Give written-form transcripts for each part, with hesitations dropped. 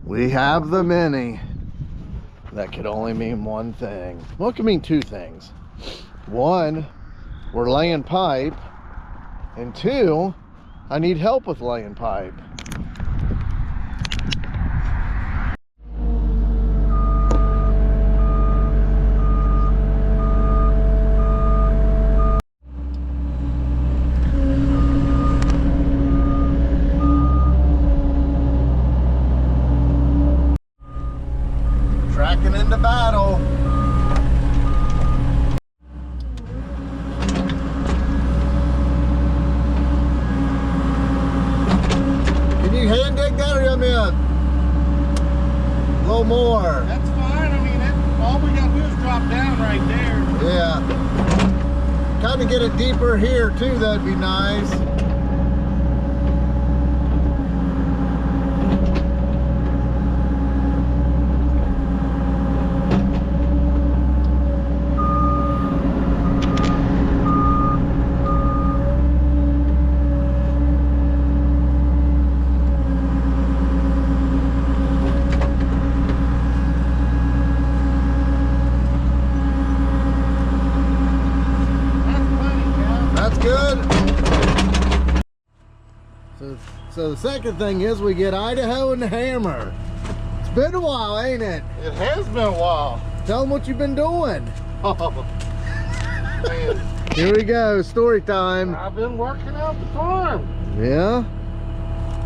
We have the Mini. That could only mean one thing. Well, it could mean two things. One, we're laying pipe. And two, I need help with laying pipe. Tracking into battle. Can you hand dig that or I'm in? A little more. That's fine. I mean, all we got to do is drop down right there. Yeah. Kind of get it deeper here too, that'd be nice. So the second thing is we get Idaho and the hammer. It's been a while, ain't it? It has been a while. Tell them what you've been doing. Oh, man. Here we go, story time. I've been working out the farm. Yeah?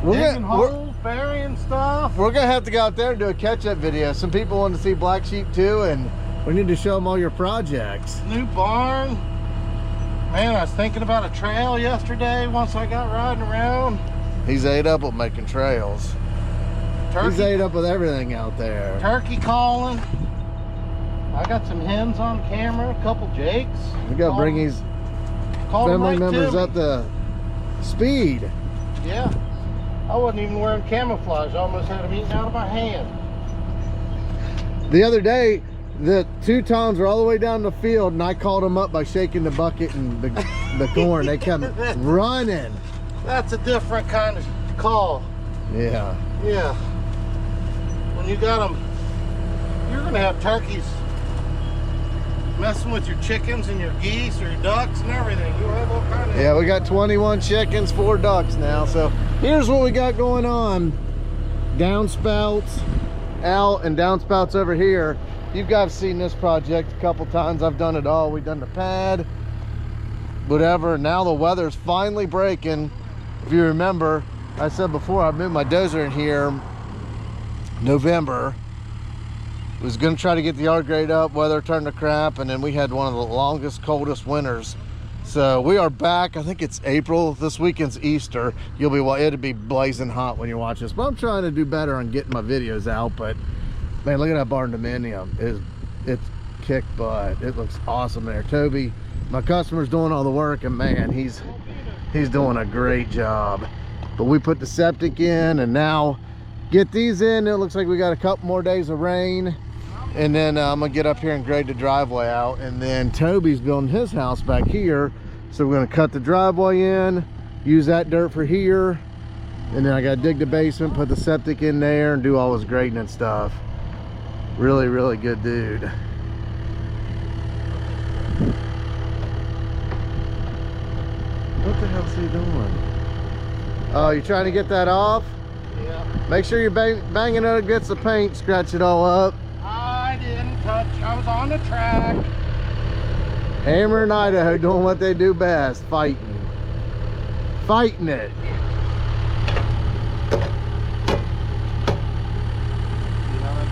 Digging holes, burying stuff. We're gonna have to go out there and do a catch-up video. Some people want to see black sheep too, and we need to show them all your projects. New barn. Man, I was thinking about a trail yesterday once I got riding around. He's ate up with making trails. He's ate up with everything out there. Turkey calling. I got some hens on camera, a couple jakes. We gotta bring these family members up to speed. Yeah. I wasn't even wearing camouflage. I almost had them eaten out of my hand. The other day, the two Toms were all the way down the field, and I called them up by shaking the bucket and the corn. They come running. That's a different kind of call. Yeah. Yeah. When you got them, you're going to have turkeys messing with your chickens and your geese or your ducks and everything. You'll have all kind of... Yeah, we got 21 chickens, 4 ducks now. So here's what we got going on. Downspouts out and downspouts over here. You guys seen this project a couple times. I've done it all. We've done the pad, whatever. Now the weather's finally breaking. If you remember, I said before, I moved my dozer in here November. Was gonna try to get the yard grade up, weather turned to crap, and then we had one of the longest, coldest winters. So we are back. I think it's April. This weekend's Easter. It'll be blazing hot when you watch this. But I'm trying to do better on getting my videos out. But man, look at that barn dominium. It's kicked butt. It looks awesome there. Toby, my customer's doing all the work, and man, he's doing a great job. But we put the septic in, and now get these in. It looks like we got a couple more days of rain, and then I'm gonna get up here and grade the driveway out. And then Toby's building his house back here, so we're gonna cut the driveway in, use that dirt for here, and then I gotta dig the basement, put the septic in there, and do all his grading and stuff. Really, really good dude. What the hell's he doing? Oh, you trying to get that off? Yeah. Make sure you're banging it against the paint, scratch it all up. I didn't touch. I was on the track. Hammer and Idaho doing what they do best, fighting. Fighting it.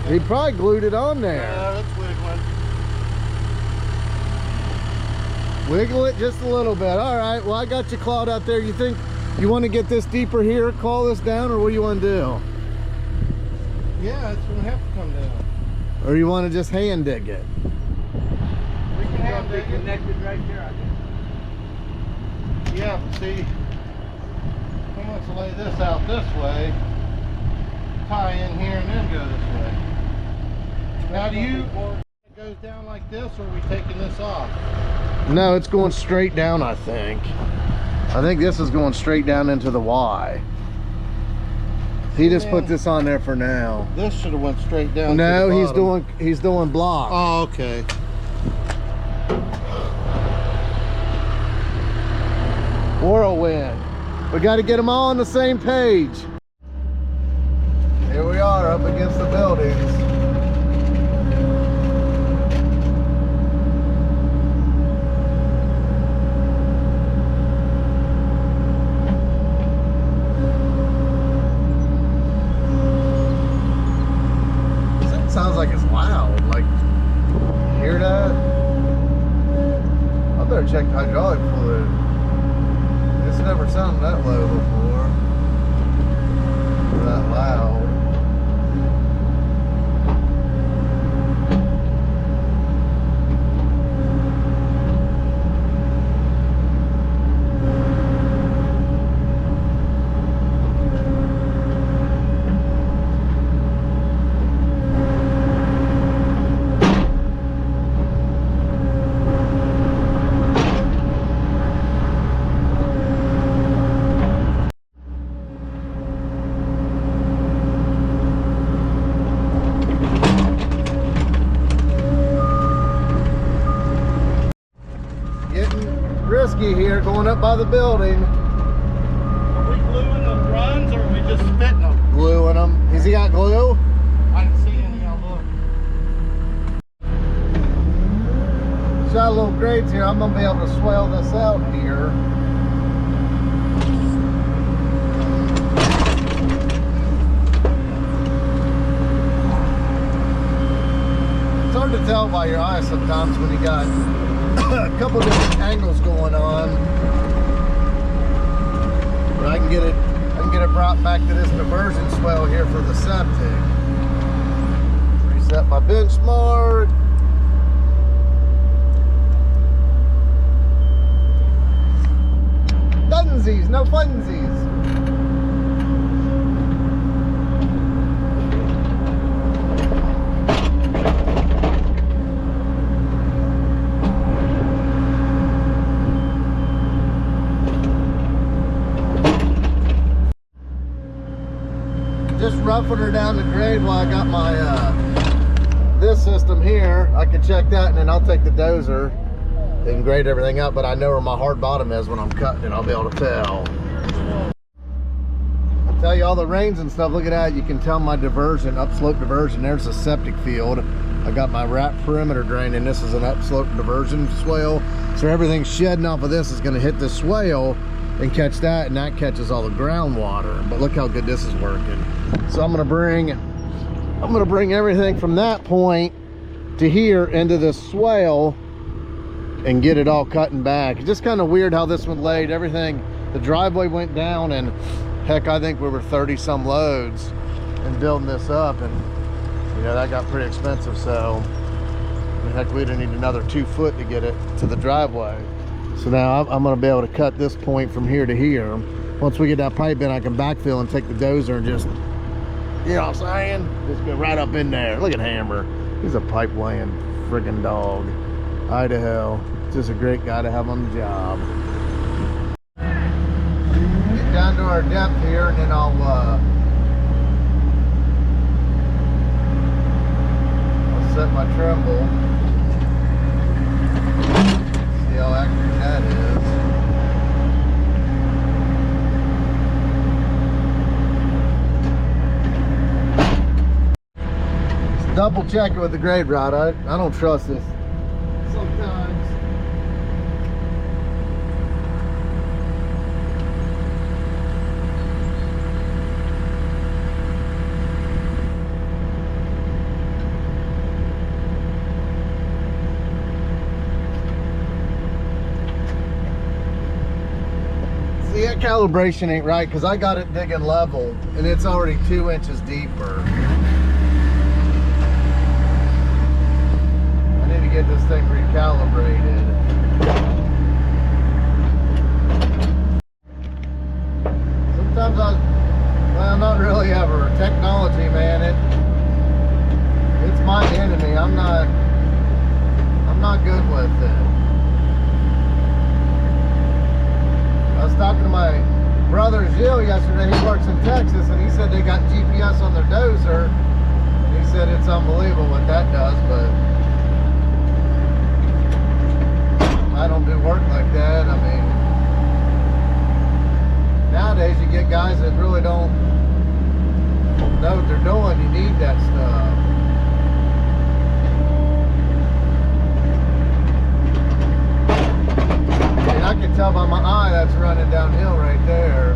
He probably glued it on there. Yeah, that's wiggling. Wiggle it just a little bit. All right, well, I got you clawed out there. You think you want to get this deeper here, claw this down, or what do you want to do? Yeah, it's going to have to come down. Or you want to just hand dig it? We can hand dig it. Connected right there, I guess. Yeah, but see, he wants to lay this out this way, tie in here, and then go this way. Now do you, it goes down like this, or are we taking this off? No, it's going straight down, I think. I think this is going straight down into the Y. He just put this on there for now. This should have went straight down. No, to the he's doing block. Oh, okay. Whirlwind. We got to get them all on the same page. Here we are up against the buildings. Sounds like it's loud. Like, hear that? I better check the hydraulic fluid. It's never sounded that low before. That loud. Here going up by the building. Are we gluing the runs or are we just spitting them? Gluing them. Has he got glue? I didn't see any. I'll look. Shot a little grades here. I'm gonna be able to swell this out here. It's hard to tell by your eyes sometimes when you got a couple different angles going on. But I can get it brought back to this diversion swell here for the septic. Reset my benchmark. Dunsies, no funsies. Just roughing her down the grade while I got my this system here. I can check that and then I'll take the dozer and grade everything up, but I know where my hard bottom is when I'm cutting it. I'll be able to tell. I'll tell you all the rains and stuff. Look at that. You can tell my diversion, upslope diversion. There's a septic field. I got my wrap perimeter drain and this is an upslope diversion swale. So everything shedding off of this is going to hit the swale and catch that, and that catches all the groundwater. But look how good this is working. So I'm gonna bring everything from that point to here into this swale and get it all cutting back. It's just kind of weird how this one laid. Everything, the driveway went down, and heck, I think we were 30 some loads in building this up, and you know that got pretty expensive. So heck, we'd need another 2 foot to get it to the driveway. So now I'm going to be able to cut this point from here to here. Once we get that pipe in, I can backfill and take the dozer and just, you know what I'm saying? Just go right up in there. Look at Hammer. He's a pipe laying friggin' dog. Idaho. Just a great guy to have on the job. Get down to our depth here and then I'll set my tremble. See how accurate that is. Just double check it with the grade rod. I don't trust this sometimes. See, that calibration ain't right because I got it digging level and it's already 2 inches deeper. I need to get this thing recalibrated. Sometimes well, not really ever. Technology, man, it's my enemy. I'm not good with it. I was talking to my brother Jill yesterday. He works in Texas, and he said they got GPS on their Dozer. He said it's unbelievable what that does, but I don't do work like that. I mean, nowadays you get guys that really don't know what they're doing. You need that stuff. And I can tell by my eye that's running downhill right there.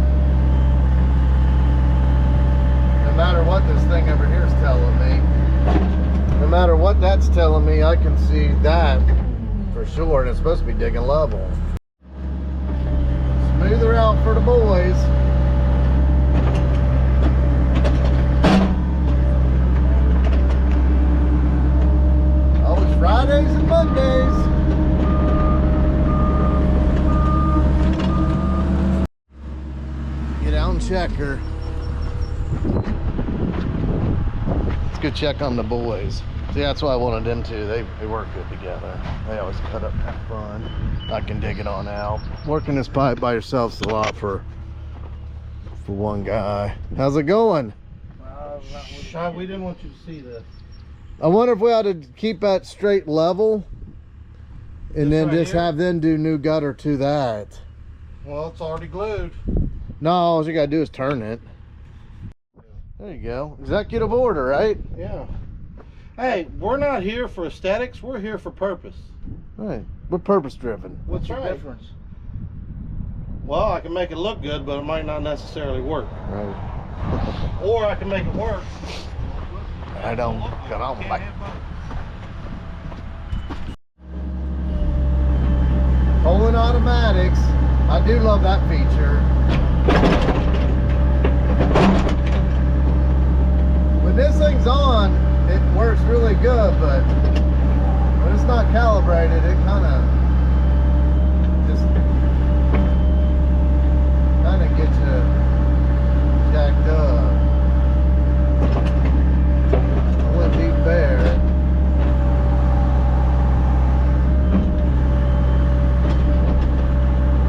No matter what this thing over here is telling me, no matter what that's telling me, I can see that for sure, and it's supposed to be digging level. Smoother out for the boys. Always Fridays and Mondays. Get out and check her. Let's go check on the boys. See, that's why I wanted them to. They work good together. They always cut up that front. I can dig it on out. Working this pipe by yourself's a lot for one guy. How's it going? We didn't want you to see this. I wonder if we ought to keep that straight level and then right just here? have them do new gutter to that. Well, it's already glued. No, all you gotta do is turn it. There you go. Executive order, right? Yeah. Hey, we're not here for aesthetics. We're here for purpose. Right. We're purpose driven. What's the difference? Well, I can make it look good, but it might not necessarily work. Right. Or I can make it work. I don't get on my Poland automatics. I do love that feature. When this thing's on, it works really good, but when it's not calibrated, it kind of gets you jacked up. I went deep there.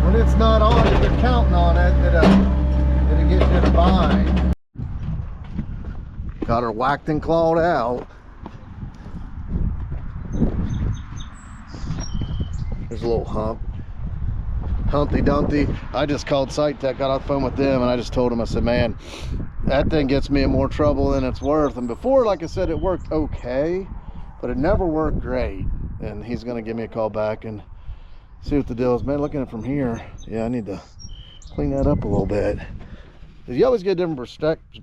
When it's not on, if you're counting on it, it'll get you in a bind. Got her whacked and clawed out. There's a little hump. Humpty Dumpty. I just called Site Tech, got off the phone with them, and I just told them, I said, man, that thing gets me in more trouble than it's worth. And before, like I said, it worked okay, but it never worked great. And he's gonna give me a call back and see what the deal is. Man, looking at it from here, yeah, I need to clean that up a little bit. You always get a different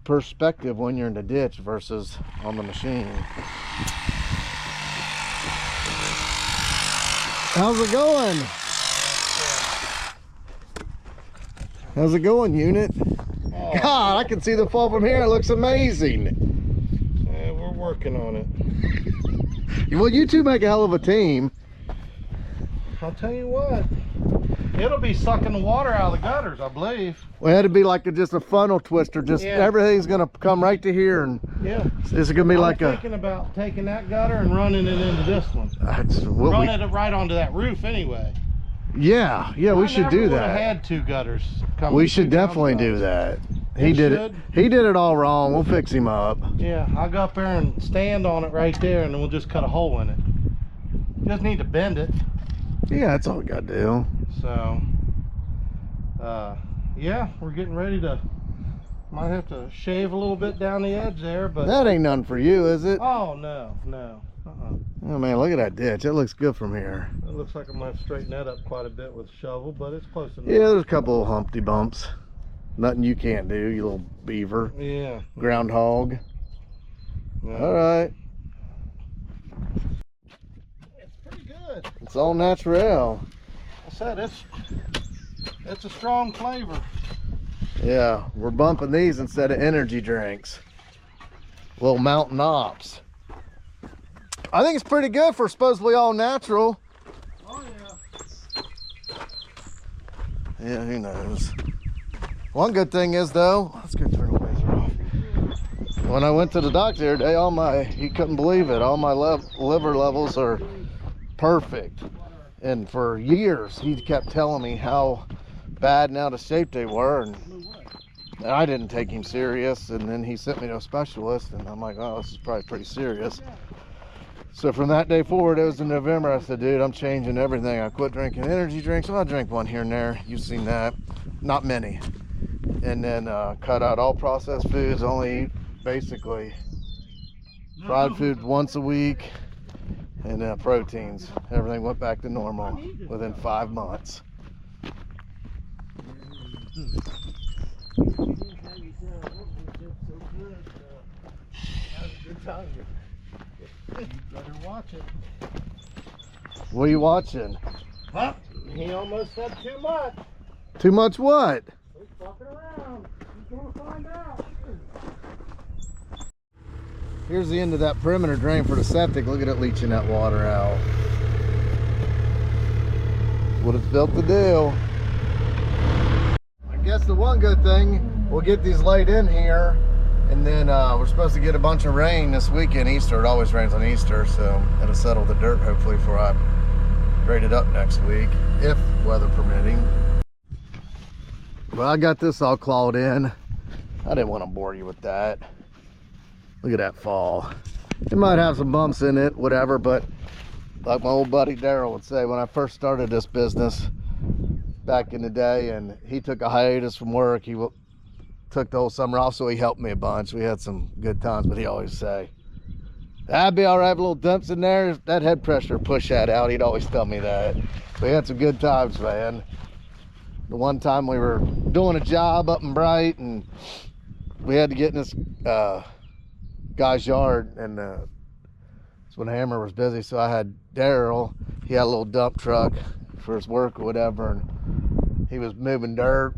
perspective when you're in the ditch versus on the machine. How's it going? How's it going, unit? Oh. God, I can see the fall from here. It looks amazing. Yeah, we're working on it. Well, you two make a hell of a team. I'll tell you what. It'll be sucking the water out of the gutters, I believe. Well, it had to be like just a funnel twister. Just everything's gonna come right to here, and this is gonna be like I'm thinking about taking that gutter and running it into this one. Running it right onto that roof anyway. Yeah, we should do that. I had two gutters. We should definitely do that. He did it all wrong. We'll fix him up. Yeah, I'll go up there and stand on it right there, and then we'll just cut a hole in it. Just need to bend it. Yeah, that's all we gotta do. So yeah, we're getting ready to, might have to shave a little bit down the edge there, but that ain't none for you, is it? Oh no. Oh man, look at that ditch. It looks good from here. It looks like I might straighten that up quite a bit with a shovel, but it's close enough. Yeah, there's a couple of humpty bumps. Nothing you can't do, you little beaver. Yeah. Groundhog. Yeah. All right. It's pretty good. It's all natural. I said it's a strong flavor. Yeah, we're bumping these instead of energy drinks. Little mountain ops. I think it's pretty good for supposedly all natural. Oh yeah. Yeah, who knows. One good thing is though, let's go turn the laser off. When I went to the doctor today, he couldn't believe it. All my liver levels are perfect. And for years, he kept telling me how bad and out of shape they were, and I didn't take him serious. And then he sent me to a specialist, and I'm like, oh, this is probably pretty serious. So from that day forward, it was in November, I said, dude, I'm changing everything. I quit drinking energy drinks. Well, I drink one here and there. You've seen that. Not many. And then cut out all processed foods, only eat basically fried food once a week, and proteins. Everything went back to normal within 5 months. You better watch it. What are you watching? Huh? He almost said too much. Too much what? He's fucking around. He's gonna find out. Here's the end of that perimeter drain for the septic. Look at it leaching that water out. What it's built to do. I guess the one good thing, we'll get these laid in here, and then we're supposed to get a bunch of rain this weekend, Easter. It always rains on Easter, so it'll settle the dirt hopefully before I grade it up next week, if weather permitting. Well, I got this all clawed in. I didn't want to bore you with that. Look at that fall. It might have some bumps in it, whatever, but like my old buddy Daryl would say, when I first started this business back in the day, and he took a hiatus from work, he took the whole summer off, so he helped me a bunch. We had some good times, but he always say, that'd be all right, little dumps in there, that head pressure, push that out. He'd always tell me that. We had some good times, man. The one time we were doing a job up in Bright, and we had to get in this guy's yard, and it's when Hammer was busy, so I had Daryl. He had a little dump truck for his work or whatever, and he was moving dirt.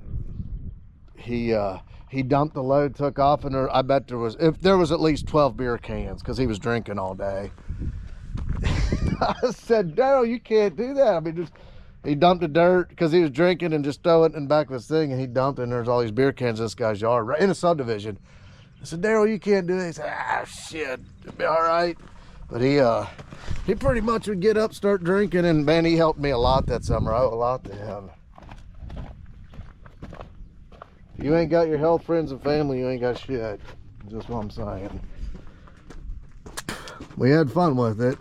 He dumped the load, took off, and I bet there was at least 12 beer cans, because he was drinking all day. I said, Daryl, you can't do that. I mean, he dumped the dirt because he was drinking, and just throw it in the back of his thing, and he dumped it, and there's all these beer cans in this guy's yard, right in a subdivision. I said, Daryl, you can't do that. He said, ah, shit, it'll be all right. But he pretty much would get up, start drinking, and man, he helped me a lot that summer. I owe a lot to him. If you ain't got your health, friends, and family, you ain't got shit. Just what I'm saying. We had fun with it.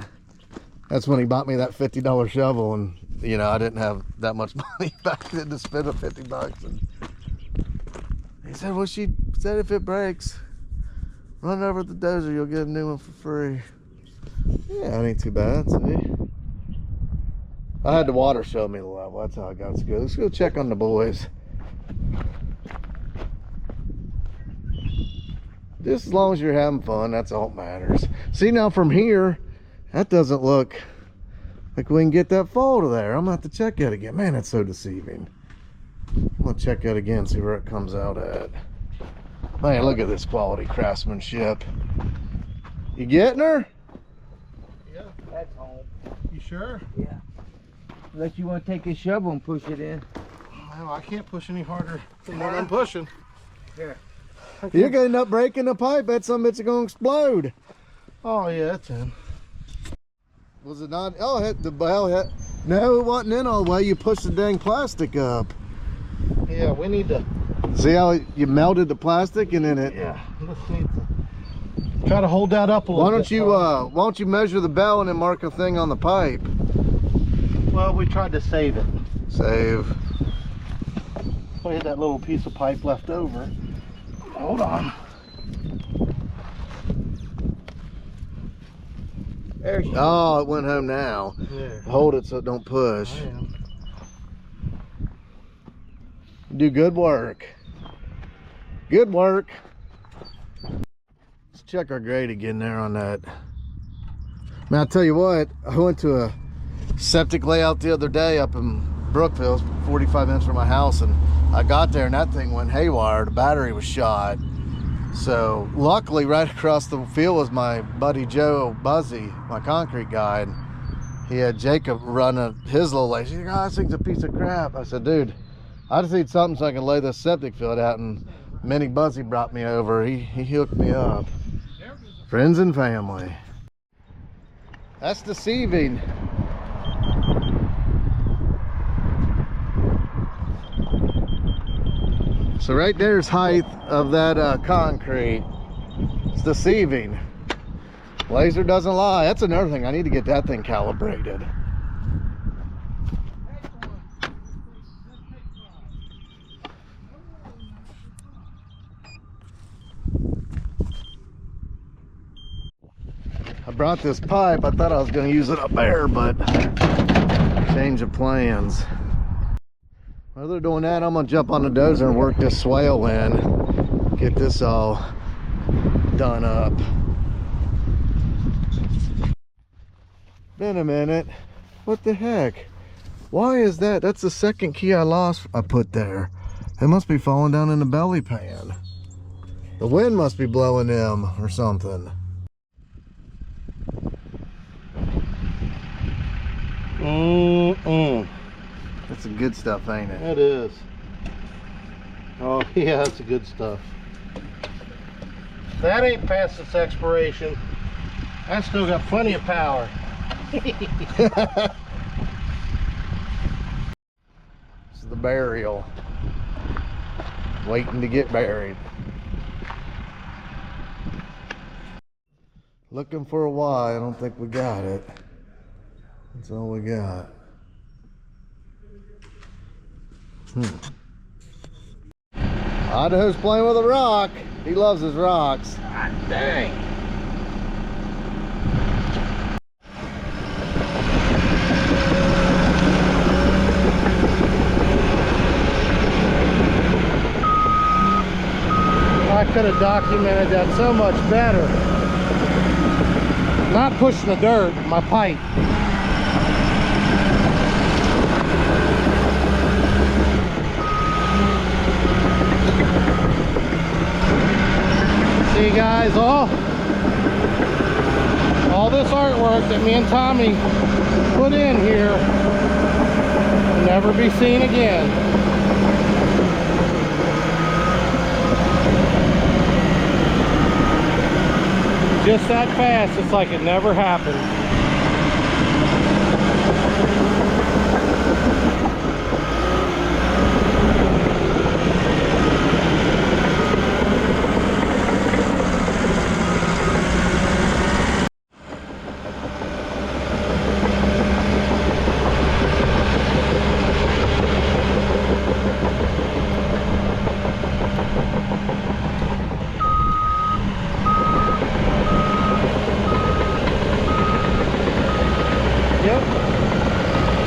That's when he bought me that $50 shovel, and you know, I didn't have that much money back then to spend the $50. And he said, well, she said if it breaks, run over to the Dozer, you'll get a new one for free. Yeah, it ain't too bad, see? I had the water show me the level. That's how I got to go. Let's go check on the boys. Just as long as you're having fun, that's all that matters. See, now from here, that doesn't look like we can get that fall to there. I'm gonna have to check that again. Man, that's so deceiving. I'm gonna check that again, see where it comes out at. Man, look at this quality craftsmanship. You getting her? Yeah, that's home. You sure? Yeah. Unless you want to take a shovel and push it in. No, I can't push any harder than what I'm pushing. Here. You're gonna end up breaking the pipe. That some bit's gonna explode. Oh yeah, it's in. Was it not? Oh, hit the bell hit. No, it wasn't in all the way. You pushed the dang plastic up. Yeah, we need to. See how you melted the plastic and then it. Yeah. Let's need to try to hold that up a little. Why don't you measure the bell and then mark a thing on the pipe? Well, we tried to save it. Save. We had that little piece of pipe left over. Hold on. There she Oh, it went home now. There. Hold it so it don't push. I am. You do good work. Good work. Let's check our grade again there on that. Man, I'll tell you what, I went to a septic layout the other day up in Brookville, 45 minutes from my house, and I got there and that thing went haywire. The battery was shot. So luckily right across the field was my buddy Joe Buzzy, my concrete guy, and he had Jacob run his little lace. He's like, oh, this thing's a piece of crap. I said, dude, I just need something so I can lay this septic field out, and Minnie Buzzy brought me over. He hooked me up. Friends and family. That's deceiving. So right there's height of that concrete. It's deceiving. Laser doesn't lie. That's another thing. I need to get that thing calibrated. I brought this pipe. I thought I was going to use it up there, but change of plans. While they're doing that, I'm going to jump on the dozer and work this swale in. Get this all done up. Been a minute. What the heck? Why is that? That's the second key I lost I put there. It must be falling down in the belly pan. The wind must be blowing them or something. That's the good stuff, ain't it? It is. Oh yeah, that's the good stuff. That ain't past its expiration. I still got plenty of power. This is the burial. Waiting to get buried. Looking for a Y. I don't think we got it. That's all we got. Idaho's playing with a rock. He loves his rocks. God dang. I could have documented that so much better. Not pushing the dirt, my pipe. See guys, all this artwork that me and Tommy put in here will never be seen again. Just that fast, it's like it never happened.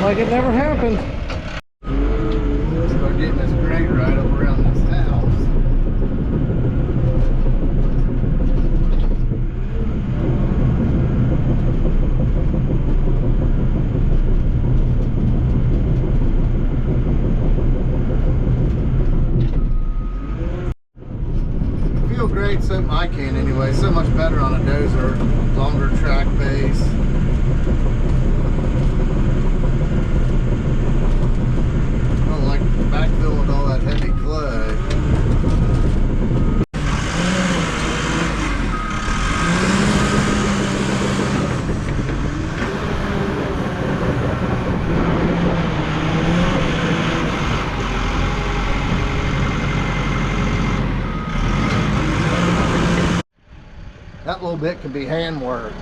Like it never happened. Start getting this grate right up around this house. Feel great, so I can anyway. So much better on a dozer, longer track base. Backfill with all that heavy clay. That little bit can be hand worked.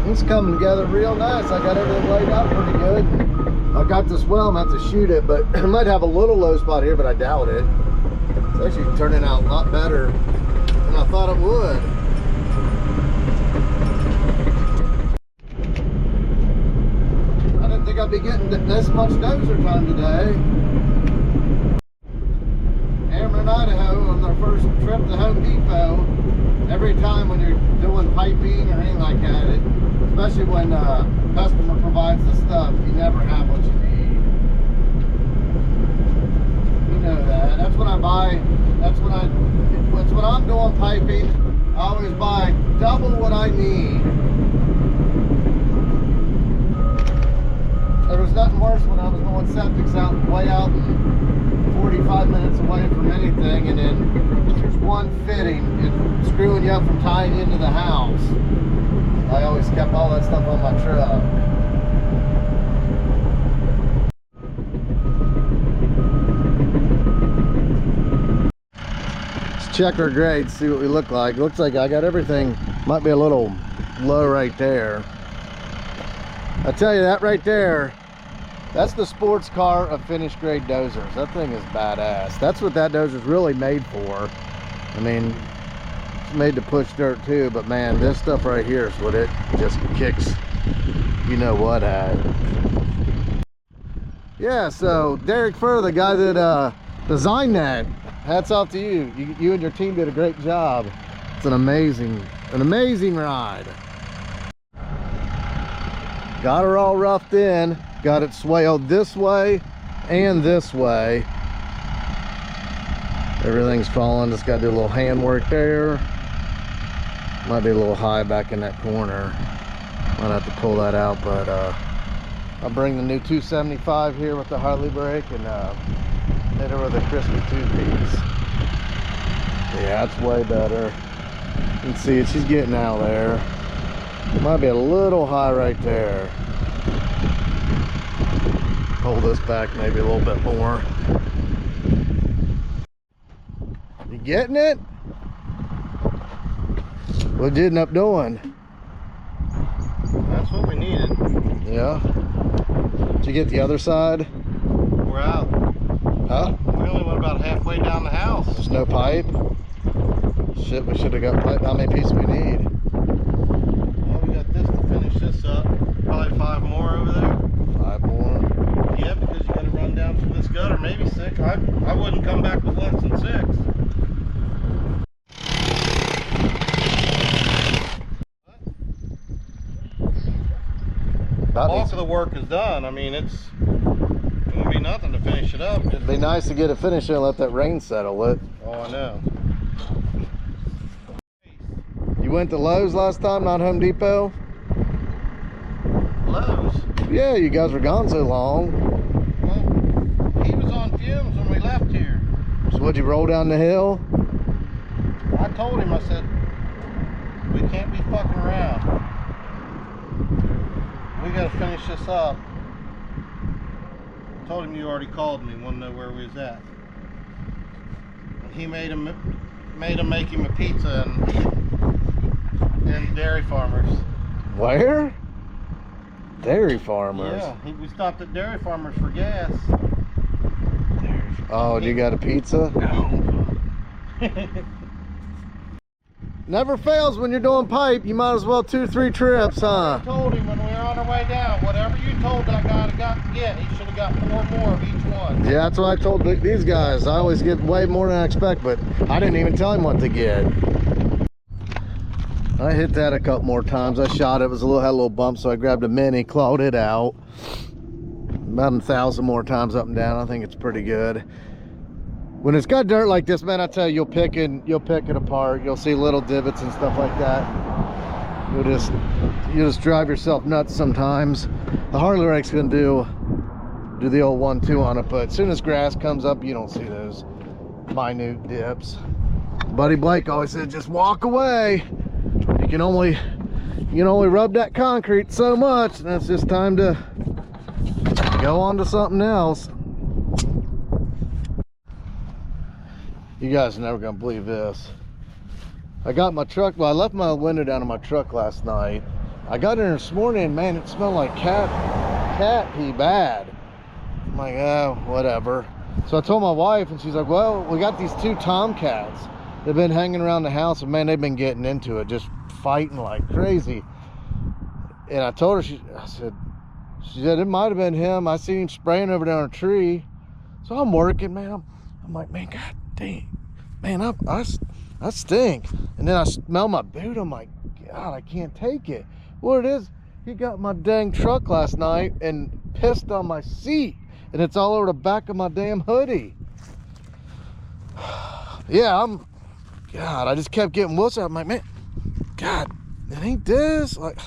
It's coming together real nice. I got everything laid out pretty good. I got this well, I'm going to have to shoot it, but it might have a little low spot here, but I doubt it. It's actually turning out a lot better than I thought it would. I didn't think I'd be getting this much dozer time today. Amber and Idaho on their first trip to Home Depot, every time when you're doing piping or anything like that, especially when customer provides the stuff, you never have what you need. You know that. That's when I buy, that's when I'm doing piping, I always buy double what I need. There was nothing worse when I was going septics out, way out and 45 minutes away from anything, and then there's one fitting and screwing you up from tying into the house. I always kept all that stuff on my truck. check our grades, see what we look like. Looks like I got everything. Might be a little low right there. I tell you, that right there, that's the sports car of finished grade dozers. That thing is badass. That's what that dozer's really made for. I mean, it's made to push dirt too, but man, this stuff right here is what it just kicks, you know what at. Yeah, so Derek Furr, the guy that designed that, hats off to you. You and your team did a great job. It's an amazing ride. Got her all roughed in, got it swaled this way and this way. Everything's falling, just gotta do a little hand work there. Might be a little high back in that corner. Might have to pull that out, but I'll bring the new 275 here with the Harley brake and hit her with a crispy 2-piece. Yeah, that's way better. You can see it, she's getting out there. Might be a little high right there. Hold this back maybe a little bit more. You getting it? What'd you end up doing? That's what we needed. Yeah. Did you get the other side? We're out. Huh? We only went about halfway down the house. There's no pipe? Shit, we should have got pipe. How many pieces we need? Well, we got this to finish this up. Probably 5 more over there. 5 more. Yeah, because you got to run down from this gutter, maybe 6. I wouldn't come back with less than 6. The bulk of the work is done. I mean, it won't be nothing to finish it up. It'd be nice to get it finished and let that rain settle it. Oh, I know. You went to Lowe's last time, not Home Depot? Lowe's? Yeah, you guys were gone so long. Well, he was on fumes when we left here. So what'd you roll down the hill? I told him, I said, we can't be fucking around. We gotta finish this up. I told him you already called me, wanted to know where we was at. And he made him make him a pizza and Dairy Farmers. Where? Dairy Farmers? Yeah, we stopped at Dairy Farmers for gas. Oh, you got a pizza? No. Never fails when you're doing pipe. You might as well 2-3 trips, huh? I told him when we were on our way down, whatever you told that guy to get, he should have got 4 more of each one. Yeah, that's what I told these guys. I always get way more than I expect, but I didn't even tell him what to get. I hit that a couple more times. I shot it. It was had a little bump, so I grabbed a mini, clawed it out. About 1,000 more times up and down. I think it's pretty good. When it's got dirt like this, man, I tell you, you'll pick it apart. You'll see little divots and stuff like that. You'll just drive yourself nuts sometimes. The Harley rake's gonna do the old 1-2 on it, but as soon as grass comes up, you don't see those minute dips. Buddy Blake always said, just walk away. You can only rub that concrete so much, and it's just time to go on to something else. You guys are never gonna believe this. I got my truck, well, I left my window down in my truck last night. I got in this morning and man, it smelled like cat pee bad. I'm like, oh, whatever. So I told my wife and she's like, well, we got these 2 tomcats. They've been hanging around the house and man, they've been getting into it, just fighting like crazy. And I told her, she said, it might've been him. I seen him spraying over there on a tree. So I'm working, man. I'm like, man, God dang, man, I stink. And then I smell my boot. I'm like, God, I can't take it. What it is, he got my dang truck last night and pissed on my seat, and it's all over the back of my damn hoodie. Yeah, God, I just kept getting wussed. I'm like, man, God, it ain't this. Like,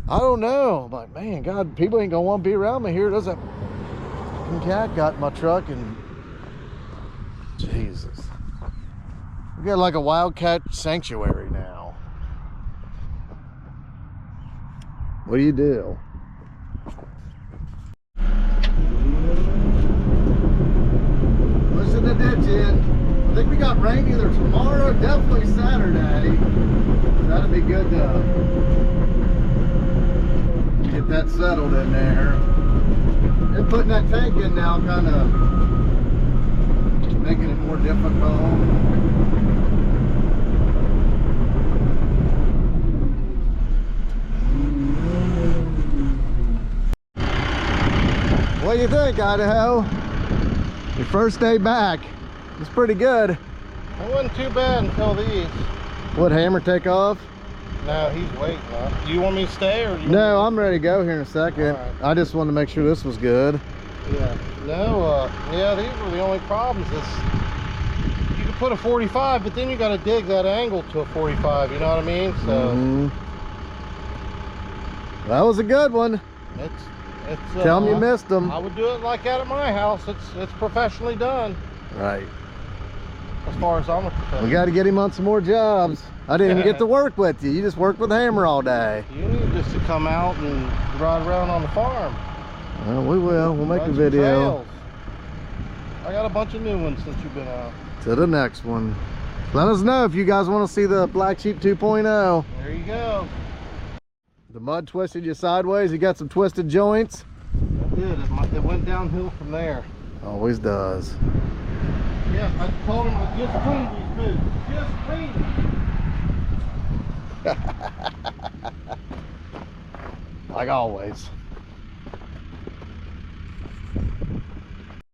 I don't know. I'm like, man, God, people ain't gonna want to be around me here. There's that cat got in my truck and Jesus. We got like a wildcat sanctuary now. What do you do? Pushing the ditch in. think we got rain either tomorrow, definitely Saturday. That'd be good to get that settled in there. And putting that tank in now kind of making it more difficult. What do you think, Idaho? Your first day back. It's pretty good. It wasn't too bad until these. What, hammer take off? No, he's waiting up. Do you want me to stay or? No, I'm ready to go here in a second. Right. I just wanted to make sure this was good. Yeah. No, yeah, these were the only problems. You could put a 45, but then you got to dig that angle to a 45, you know what I mean? So That was a good one. it's Tell me you missed them. I would do it like that at my house. It's professionally done. Right. As far as I'm a professional. We got to get him on some more jobs. I didn't even get to work with you. You just worked with a hammer all day. You need just to come out and ride around on the farm. Well, we will. We'll make Run a some video. trails. I got a bunch of new ones since you've been out. To the next one. Let us know if you guys want to see the Black Sheep 2.0. There you go. The mud twisted you sideways. You got some twisted joints. It did. It went downhill from there. Always does. Yeah, I told him I just cleaned these boots. Just cleaned them. Like always.